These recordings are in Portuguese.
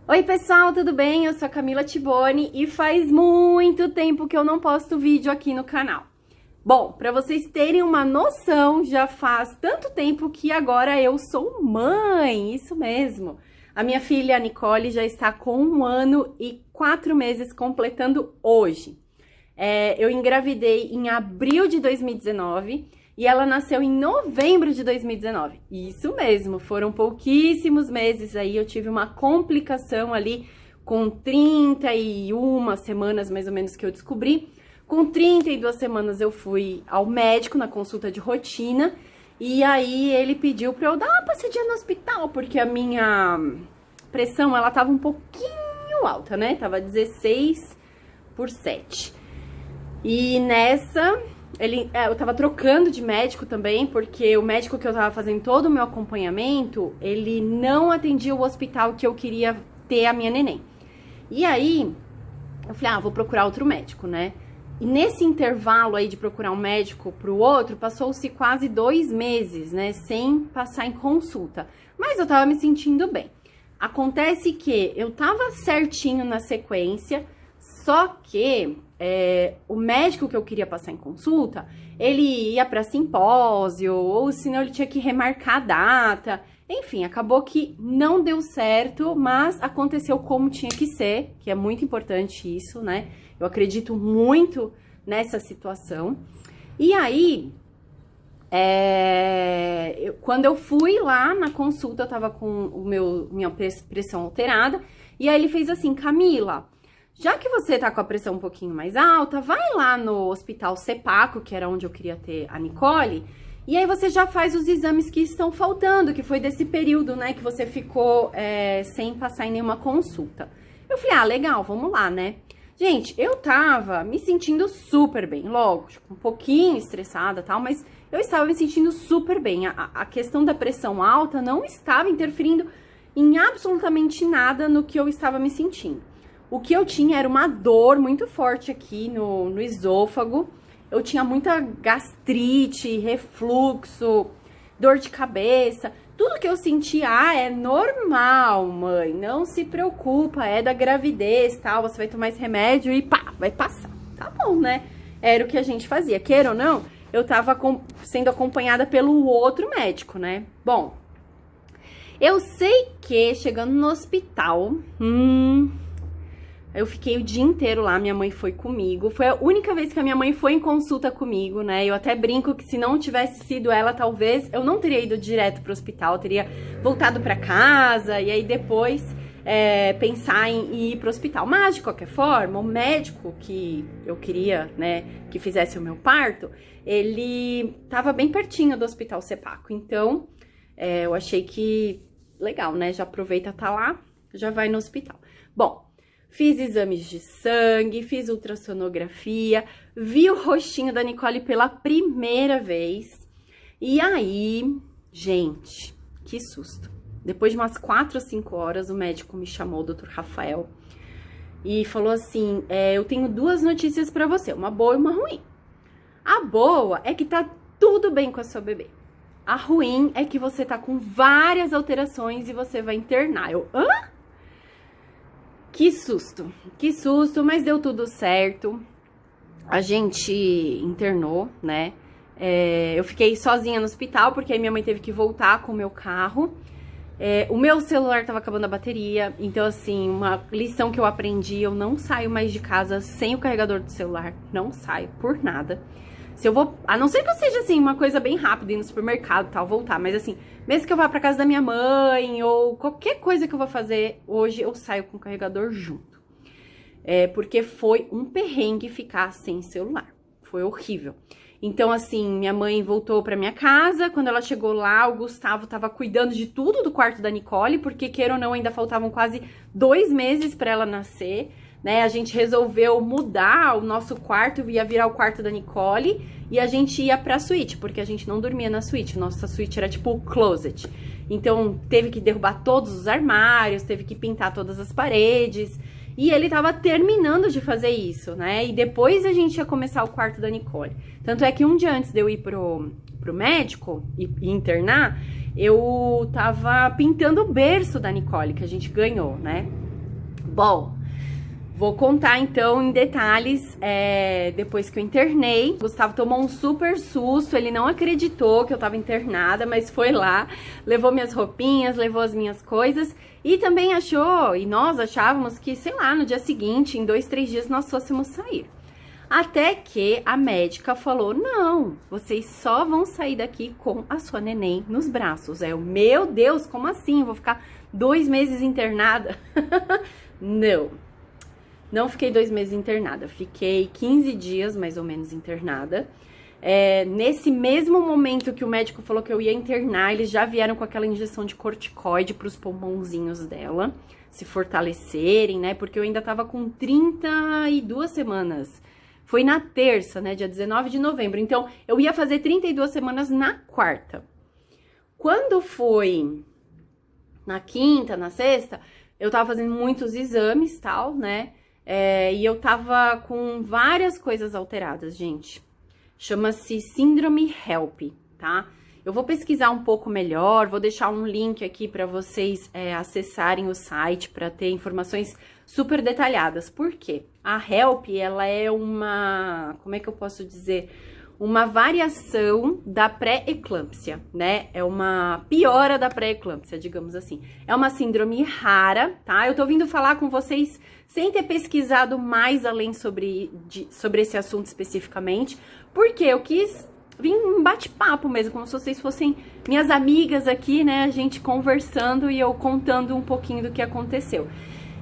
Oi pessoal, tudo bem? Eu sou a Camila Tiboni e faz muito tempo que eu não posto vídeo aqui no canal. Bom, para vocês terem uma noção, já faz tanto tempo que agora eu sou mãe, isso mesmo. A minha filha, a Nicole, já está com 1 ano e 4 meses completando hoje. Eu engravidei em abril de 2019 e ela nasceu em novembro de 2019. Isso mesmo, foram pouquíssimos meses aí, eu tive uma complicação ali com 31 semanas mais ou menos que eu descobri. Com 32 semanas eu fui ao médico na consulta de rotina e aí ele pediu pra eu dar uma passadinha no hospital, porque a minha pressão, ela tava um pouquinho alta, né? Tava 16/7. E nessa, eu tava trocando de médico também, porque o médico que eu tava fazendo todo o meu acompanhamento, ele não atendia o hospital que eu queria ter a minha neném. E aí, eu falei, vou procurar outro médico, né? E nesse intervalo aí de procurar um médico pro outro, passou-se quase 2 meses, né? Sem passar em consulta. Mas eu tava me sentindo bem. Acontece que eu tava certinho na sequência, só que o médico que eu queria passar em consulta, ele ia para simpósio, ou senão ele tinha que remarcar a data. Enfim, acabou que não deu certo, mas aconteceu como tinha que ser, que é muito importante isso, né? Eu acredito muito nessa situação. E aí, quando eu fui lá na consulta, eu tava com minha pressão alterada, e aí ele fez assim, Camila, já que você tá com a pressão um pouquinho mais alta, vai lá no hospital Sepaco, que era onde eu queria ter a Nicole, e aí você já faz os exames que estão faltando, que foi desse período, né, que você ficou sem passar em nenhuma consulta. Eu falei, legal, vamos lá, né? Gente, eu tava me sentindo super bem, lógico, um pouquinho estressada e tal, mas eu estava me sentindo super bem. A questão da pressão alta não estava interferindo em absolutamente nada no que eu estava me sentindo. O que eu tinha era uma dor muito forte aqui no esôfago. Eu tinha muita gastrite, refluxo, dor de cabeça. Tudo que eu sentia, é normal, mãe. Não se preocupa, é da gravidez, tal. Você vai tomar esse remédio e pá, vai passar. Tá bom, né? Era o que a gente fazia. Queira ou não, eu tava sendo acompanhada pelo outro médico, né? Bom, eu sei que chegando no hospital... Eu fiquei o dia inteiro lá, minha mãe foi comigo. Foi a única vez que a minha mãe foi em consulta comigo, né? Eu até brinco que se não tivesse sido ela, talvez eu não teria ido direto pro hospital. Eu teria voltado pra casa e aí depois pensar em ir pro hospital. Mas, de qualquer forma, o médico que eu queria, né, que fizesse o meu parto, ele tava bem pertinho do hospital Sepaco. Então, eu achei que legal, né? Já aproveita, tá lá, já vai no hospital. Bom, fiz exames de sangue, fiz ultrassonografia, vi o rostinho da Nicole pela primeira vez. E aí, gente, que susto. Depois de umas 4 ou 5 horas, o médico me chamou, o Dr. Rafael, e falou assim, eu tenho 2 notícias pra você, uma boa e uma ruim. A boa é que tá tudo bem com a sua bebê. A ruim é que você tá com várias alterações e você vai internar. Eu, hã? Que susto, mas deu tudo certo. A gente internou, né? Eu fiquei sozinha no hospital, porque aí minha mãe teve que voltar com o meu carro. O meu celular tava acabando a bateria, então assim, uma lição que eu aprendi, eu não saio mais de casa sem o carregador do celular, não saio por nada. Se eu vou, a não ser que eu seja assim, uma coisa bem rápida, ir no supermercado e tal, voltar, mas assim, mesmo que eu vá pra casa da minha mãe, ou qualquer coisa que eu vou fazer, hoje eu saio com o carregador junto. Porque foi um perrengue ficar sem celular, foi horrível. Então assim, minha mãe voltou pra minha casa, quando ela chegou lá, o Gustavo tava cuidando de tudo do quarto da Nicole, porque queira ou não, ainda faltavam quase 2 meses pra ela nascer. Né, a gente resolveu mudar o nosso quarto, ia virar o quarto da Nicole e a gente ia pra suíte, porque a gente não dormia na suíte, nossa suíte era tipo closet. Então teve que derrubar todos os armários, teve que pintar todas as paredes e ele tava terminando de fazer isso, né? E depois a gente ia começar o quarto da Nicole. Tanto é que um dia antes de eu ir pro médico e internar, eu tava pintando o berço da Nicole, que a gente ganhou, né? Bom, vou contar então em detalhes depois que eu internei. O Gustavo tomou um super susto, ele não acreditou que eu tava internada, mas foi lá, levou minhas roupinhas, levou as minhas coisas e também achou, e nós achávamos que, sei lá, no dia seguinte, em 2, 3 dias nós fôssemos sair. Até que a médica falou, não, vocês só vão sair daqui com a sua neném nos braços. Meu Deus, como assim? Eu vou ficar 2 meses internada? Não fiquei 2 meses internada, fiquei 15 dias mais ou menos internada. Nesse mesmo momento que o médico falou que eu ia internar, eles já vieram com aquela injeção de corticoide para os pulmãozinhos dela se fortalecerem, né? Porque eu ainda tava com 32 semanas. Foi na terça, né? Dia 19 de novembro. Então, eu ia fazer 32 semanas na quarta. Quando foi na quinta, na sexta, eu tava fazendo muitos exames, tal, né? E eu tava com várias coisas alteradas, gente. Chama-se síndrome HELP, tá? Eu vou pesquisar um pouco melhor, vou deixar um link aqui para vocês acessarem o site para ter informações super detalhadas. Por quê? A HELP, ela é uma, como é que eu posso dizer? Uma variação da pré-eclâmpsia, né? É uma piora da pré-eclâmpsia, digamos assim. É uma síndrome rara, tá? Eu tô vindo falar com vocês sem ter pesquisado mais além sobre esse assunto especificamente, porque eu quis vir um bate-papo mesmo, como se vocês fossem minhas amigas aqui, né? A gente conversando e eu contando um pouquinho do que aconteceu.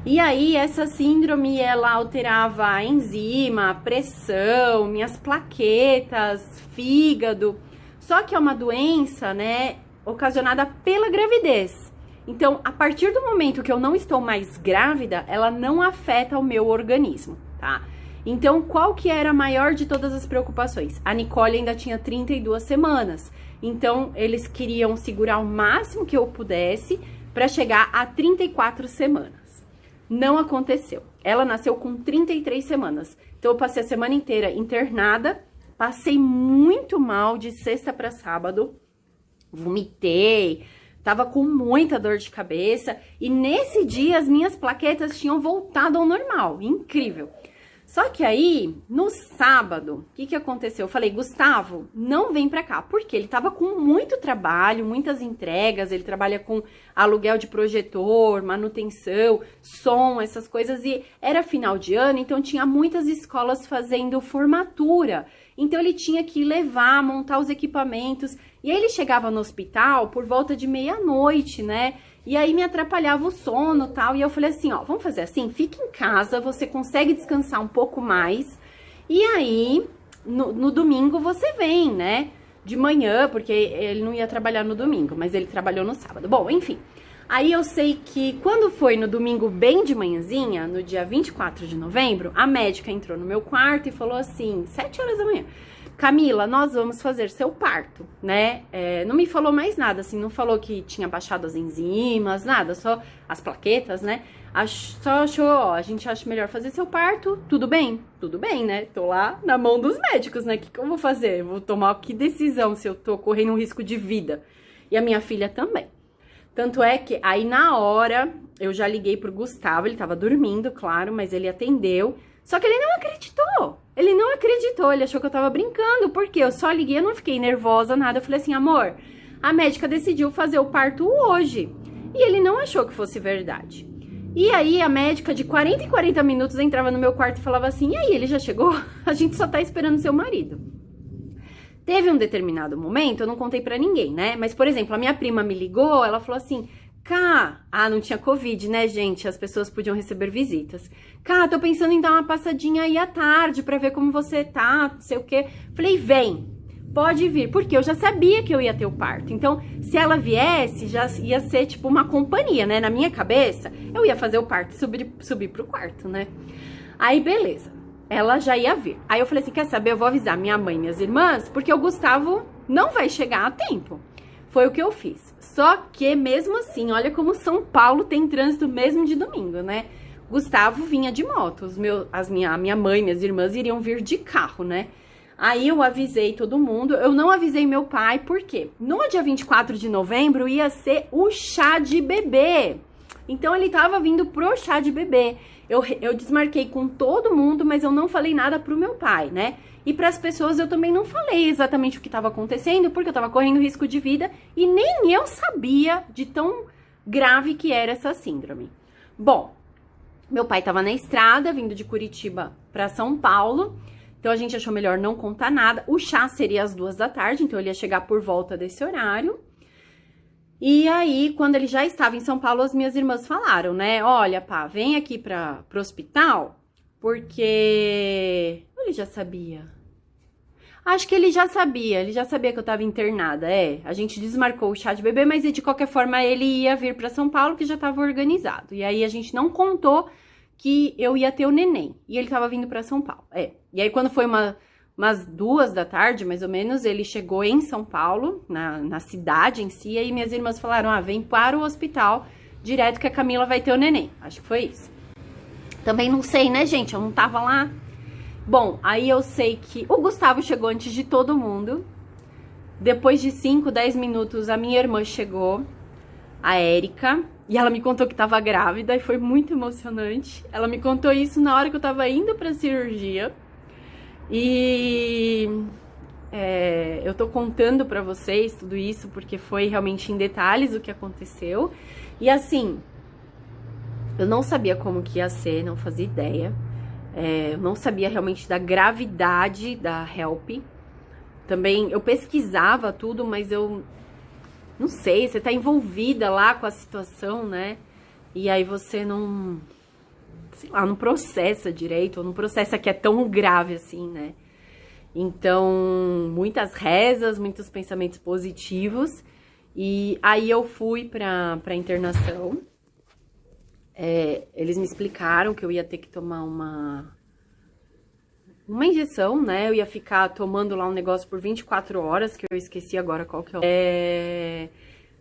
E aí, essa síndrome, ela alterava a enzima, a pressão, minhas plaquetas, fígado. Só que é uma doença, né, ocasionada pela gravidez. Então, a partir do momento que eu não estou mais grávida, ela não afeta o meu organismo, tá? Então, qual que era a maior de todas as preocupações? A Nicole ainda tinha 32 semanas. Então, eles queriam segurar o máximo que eu pudesse para chegar a 34 semanas. Não aconteceu. Ela nasceu com 33 semanas. Então, eu passei a semana inteira internada, passei muito mal de sexta para sábado, vomitei, tava com muita dor de cabeça. E nesse dia, as minhas plaquetas tinham voltado ao normal. Incrível. Só que aí, no sábado, o que aconteceu? Eu falei, Gustavo, não vem pra cá. Porque ele tava com muito trabalho, muitas entregas, ele trabalha com aluguel de projetor, manutenção, som, essas coisas. E era final de ano, então tinha muitas escolas fazendo formatura. Então ele tinha que levar, montar os equipamentos. E aí ele chegava no hospital por volta de meia-noite, né? E aí me atrapalhava o sono e tal, e eu falei assim, ó, vamos fazer assim, fica em casa, você consegue descansar um pouco mais, e aí, no domingo você vem, né, de manhã, porque ele não ia trabalhar no domingo, mas ele trabalhou no sábado. Bom, enfim, aí eu sei que quando foi no domingo bem de manhãzinha, no dia 24 de novembro, a médica entrou no meu quarto e falou assim, 7 horas da manhã, Camila, nós vamos fazer seu parto, né? Não me falou mais nada, assim, não falou que tinha baixado as enzimas, nada, só as plaquetas, né? Só achou, ó, a gente acha melhor fazer seu parto, tudo bem? Tudo bem, né? Tô lá na mão dos médicos, né? O que eu vou fazer? Eu vou tomar que decisão se eu tô correndo um risco de vida? E a minha filha também. Tanto é que aí na hora eu já liguei pro Gustavo, ele tava dormindo, claro, mas ele atendeu. Só que ele não acreditou. Ele não acreditou, ele achou que eu tava brincando, porque eu só liguei, eu não fiquei nervosa, nada. Eu falei assim, amor, a médica decidiu fazer o parto hoje. E ele não achou que fosse verdade. E aí a médica de 40 em 40 minutos entrava no meu quarto e falava assim, e aí, ele já chegou? A gente só tá esperando seu marido. Teve um determinado momento, eu não contei pra ninguém, né? Mas, por exemplo, a minha prima me ligou, ela falou assim, não tinha Covid, né, gente? As pessoas podiam receber visitas. Tô pensando em dar uma passadinha aí à tarde pra ver como você tá, não sei o quê. Falei, vem, pode vir, porque eu já sabia que eu ia ter o parto. Então, se ela viesse, já ia ser tipo uma companhia, né? Na minha cabeça, eu ia fazer o parto e subir pro quarto, né? Aí, beleza. Ela já ia vir. Aí eu falei assim, quer saber? Eu vou avisar minha mãe e minhas irmãs, porque o Gustavo não vai chegar a tempo. Foi o que eu fiz. Só que, mesmo assim, olha como São Paulo tem trânsito mesmo de domingo, né? Gustavo vinha de moto, a minha mãe e minhas irmãs iriam vir de carro, né? Aí eu avisei todo mundo, eu não avisei meu pai, por quê? No dia 24 de novembro ia ser o chá de bebê. Então ele tava vindo pro chá de bebê. Eu desmarquei com todo mundo, mas eu não falei nada pro meu pai, né? E para as pessoas eu também não falei exatamente o que estava acontecendo, porque eu tava correndo risco de vida e nem eu sabia de tão grave que era essa síndrome. Bom, meu pai tava na estrada, vindo de Curitiba para São Paulo, então a gente achou melhor não contar nada. O chá seria às 2 da tarde, então ele ia chegar por volta desse horário. E aí, quando ele já estava em São Paulo, as minhas irmãs falaram, né? Olha, pá, vem aqui pro hospital, porque... Ele já sabia. Acho que ele já sabia que eu tava internada, A gente desmarcou o chá de bebê, mas de qualquer forma ele ia vir pra São Paulo, que já tava organizado. E aí a gente não contou que eu ia ter o neném, e ele tava vindo pra São Paulo, E aí quando foi umas 2 da tarde, mais ou menos, ele chegou em São Paulo, na cidade em si, e aí minhas irmãs falaram, vem para o hospital direto que a Camila vai ter o neném. Acho que foi isso. Também não sei, né, gente? Eu não tava lá. Bom, aí eu sei que o Gustavo chegou antes de todo mundo. Depois de 5, 10 minutos, a minha irmã chegou, a Érica, e ela me contou que tava grávida, e foi muito emocionante. Ela me contou isso na hora que eu tava indo pra cirurgia. E eu tô contando pra vocês tudo isso, porque foi realmente em detalhes o que aconteceu. E assim, eu não sabia como que ia ser, não fazia ideia. Eu não sabia realmente da gravidade da HELP. Também eu pesquisava tudo, mas eu não sei, você tá envolvida lá com a situação, né? E aí você não, sei lá, não processa direito, ou não processa que é tão grave assim, né? Então, muitas rezas, muitos pensamentos positivos. E aí eu fui pra internação. Eles me explicaram que eu ia ter que tomar uma injeção, né? Eu ia ficar tomando lá um negócio por 24 horas, que eu esqueci agora qual que é.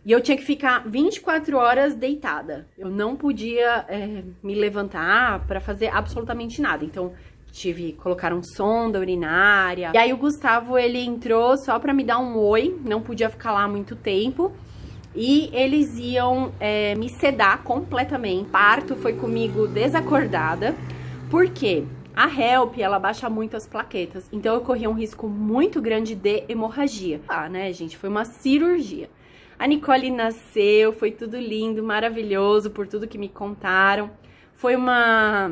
E eu tinha que ficar 24 horas deitada. Eu não podia me levantar pra fazer absolutamente nada. Então, colocaram sonda urinária. E aí o Gustavo, ele entrou só pra me dar um oi, não podia ficar lá muito tempo. E eles iam me sedar completamente. O parto foi comigo desacordada, porque a HELP, ela baixa muito as plaquetas. Então eu corria um risco muito grande de hemorragia. Né, gente? Foi uma cirurgia. A Nicole nasceu, foi tudo lindo, maravilhoso, por tudo que me contaram. Foi uma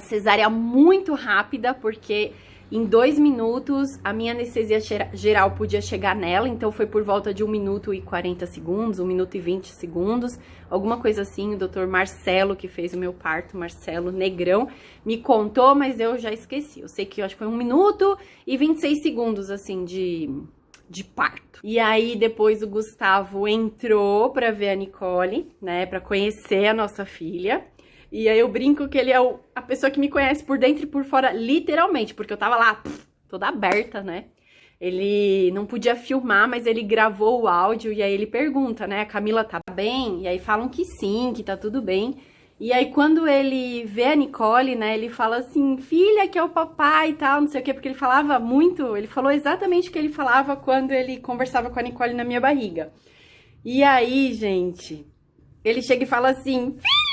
cesárea muito rápida, porque em 2 minutos a minha anestesia geral podia chegar nela, então foi por volta de 1 minuto e 40 segundos, 1 minuto e 20 segundos, alguma coisa assim. O doutor Marcelo, que fez o meu parto, Marcelo Negrão, me contou, mas eu já esqueci. Eu sei que eu acho que foi 1 minuto e 26 segundos, assim, de parto. E aí depois o Gustavo entrou pra ver a Nicole, né, pra conhecer a nossa filha. E aí eu brinco que ele é a pessoa que me conhece por dentro e por fora, literalmente, porque eu tava lá, toda aberta, né? Ele não podia filmar, mas ele gravou o áudio e aí ele pergunta, né? A Camila tá bem? E aí falam que sim, que tá tudo bem. E aí quando ele vê a Nicole, né, ele fala assim, filha, que é o papai e tal, não sei o quê, porque ele falava muito, ele falou exatamente o que ele falava quando ele conversava com a Nicole na minha barriga. E aí, gente, ele chega e fala assim, filha,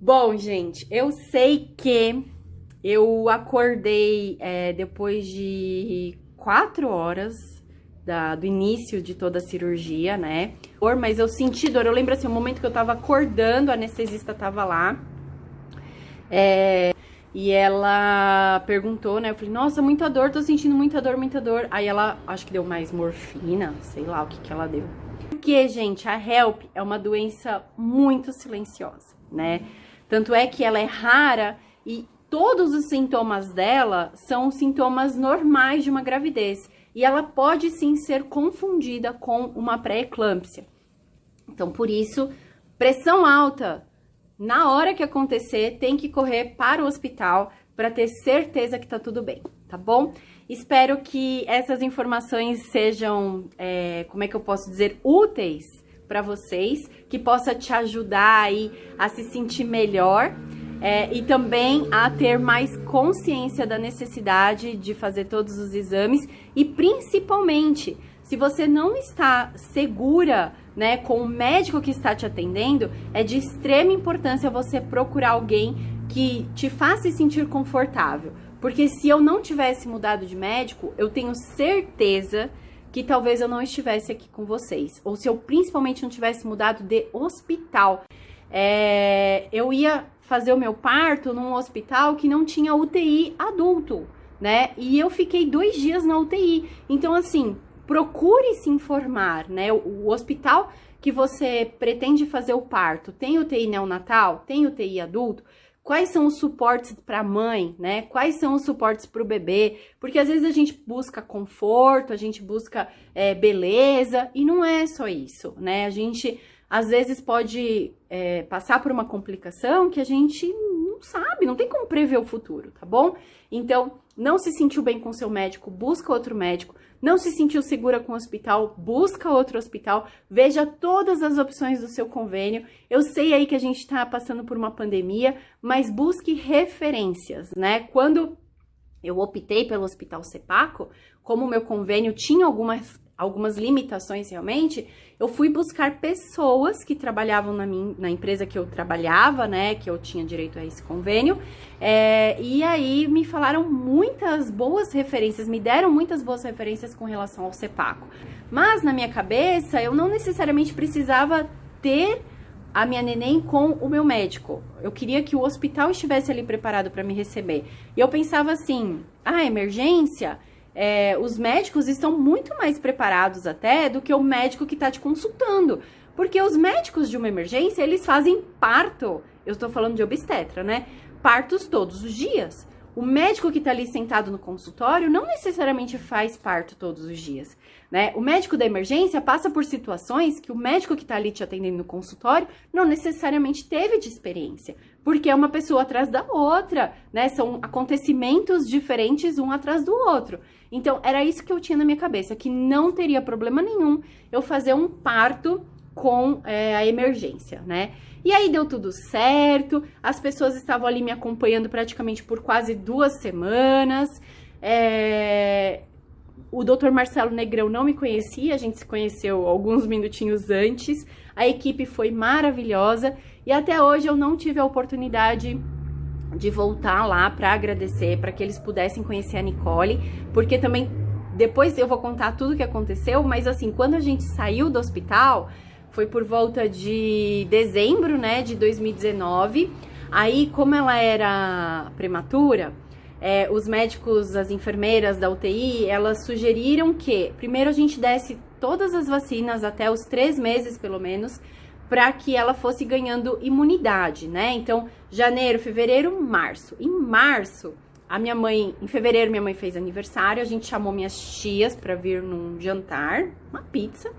Bom, gente, eu sei que eu acordei depois de 4 horas do início de toda a cirurgia, né? Mas eu senti dor, eu lembro assim, o momento que eu tava acordando, a anestesista tava lá. E ela perguntou, né? Eu falei, nossa, muita dor, tô sentindo muita dor, muita dor. Aí ela, acho que deu mais morfina, sei lá o que ela deu. Porque, gente, a HELP é uma doença muito silenciosa, né? Tanto é que ela é rara e todos os sintomas dela são sintomas normais de uma gravidez. E ela pode, sim, ser confundida com uma pré-eclâmpsia. Então, por isso, pressão alta, na hora que acontecer, tem que correr para o hospital para ter certeza que tá tudo bem, tá bom? Espero que essas informações sejam, como é que eu posso dizer, úteis para vocês, que possa te ajudar aí a se sentir melhor e também a ter mais consciência da necessidade de fazer todos os exames e principalmente Se você não está segura, né, com o médico que está te atendendo, é de extrema importância você procurar alguém que te faça se sentir confortável. Porque se eu não tivesse mudado de médico, eu tenho certeza que talvez eu não estivesse aqui com vocês. Ou se eu principalmente não tivesse mudado de hospital. Eu ia fazer o meu parto num hospital que não tinha UTI adulto, né? E eu fiquei 2 dias na UTI. Então, assim, procure se informar, né? O hospital que você pretende fazer o parto tem UTI neonatal? Tem UTI adulto? Quais são os suportes para a mãe, né? Quais são os suportes para o bebê? Porque às vezes a gente busca conforto, a gente busca beleza, e não é só isso, né? A gente às vezes pode passar por uma complicação que a gente não sabe, não tem como prever o futuro, tá bom? Então, não se sentiu bem com seu médico, busca outro médico. Não se sentiu segura com o hospital, busca outro hospital, veja todas as opções do seu convênio. Eu sei aí que a gente está passando por uma pandemia, mas busque referências, né? Quando eu optei pelo Hospital Sepaco, como o meu convênio tinha algumas limitações realmente, eu fui buscar pessoas que trabalhavam na empresa que eu trabalhava, né, que eu tinha direito a esse convênio, e aí me falaram muitas boas referências, me deram muitas boas referências com relação ao Sepaco. Mas na minha cabeça, eu não necessariamente precisava ter a minha neném com o meu médico. Eu queria que o hospital estivesse ali preparado para me receber. E eu pensava assim, emergência... os médicos estão muito mais preparados até do que o médico que está te consultando. Porque os médicos de uma emergência, eles fazem parto. Eu estou falando de obstetra, né? Partos todos os dias. O médico que está ali sentado no consultório não necessariamente faz parto todos os dias, né? O médico da emergência passa por situações que o médico que está ali te atendendo no consultório não necessariamente teve de experiência, porque é uma pessoa atrás da outra, né? São acontecimentos diferentes um atrás do outro. Então, era isso que eu tinha na minha cabeça, que não teria problema nenhum eu fazer um parto com a emergência, né? E aí deu tudo certo, as pessoas estavam ali me acompanhando praticamente por quase 2 semanas. O Dr. Marcelo Negrão não me conhecia, a gente se conheceu alguns minutinhos antes. A equipe foi maravilhosa e até hoje eu não tive a oportunidade de voltar lá para agradecer, para que eles pudessem conhecer a Nicole, porque também depois eu vou contar tudo o que aconteceu, mas assim, quando a gente saiu do hospital, foi por volta de dezembro, né, de 2019. Aí, como ela era prematura, os médicos, as enfermeiras da UTI, elas sugeriram que primeiro a gente desse todas as vacinas até os 3 meses, pelo menos, para que ela fosse ganhando imunidade, né? Então, janeiro, fevereiro, março. Em março, em fevereiro, minha mãe fez aniversário, a gente chamou minhas tias para vir num jantar, uma pizza.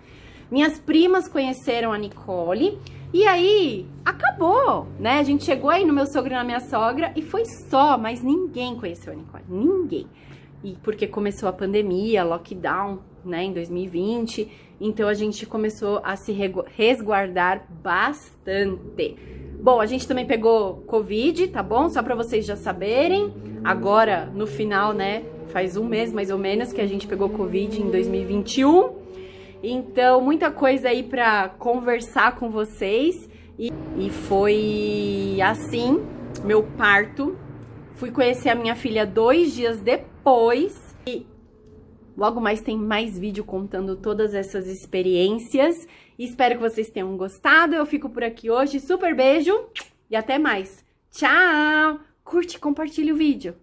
Minhas primas conheceram a Nicole e aí acabou, né? A gente chegou aí no meu sogro e na minha sogra e foi só, mas ninguém conheceu a Nicole, ninguém. E porque começou a pandemia, lockdown, né, em 2020, então a gente começou a se resguardar bastante. Bom, a gente também pegou Covid, tá bom? Só pra vocês já saberem. Agora, no final, né, faz 1 mês mais ou menos que a gente pegou Covid em 2021. Então, muita coisa aí pra conversar com vocês. E foi assim, meu parto. Fui conhecer a minha filha 2 dias depois. E logo mais tem mais vídeo contando todas essas experiências. Espero que vocês tenham gostado. Eu fico por aqui hoje. Super beijo e até mais. Tchau! Curte e compartilha o vídeo.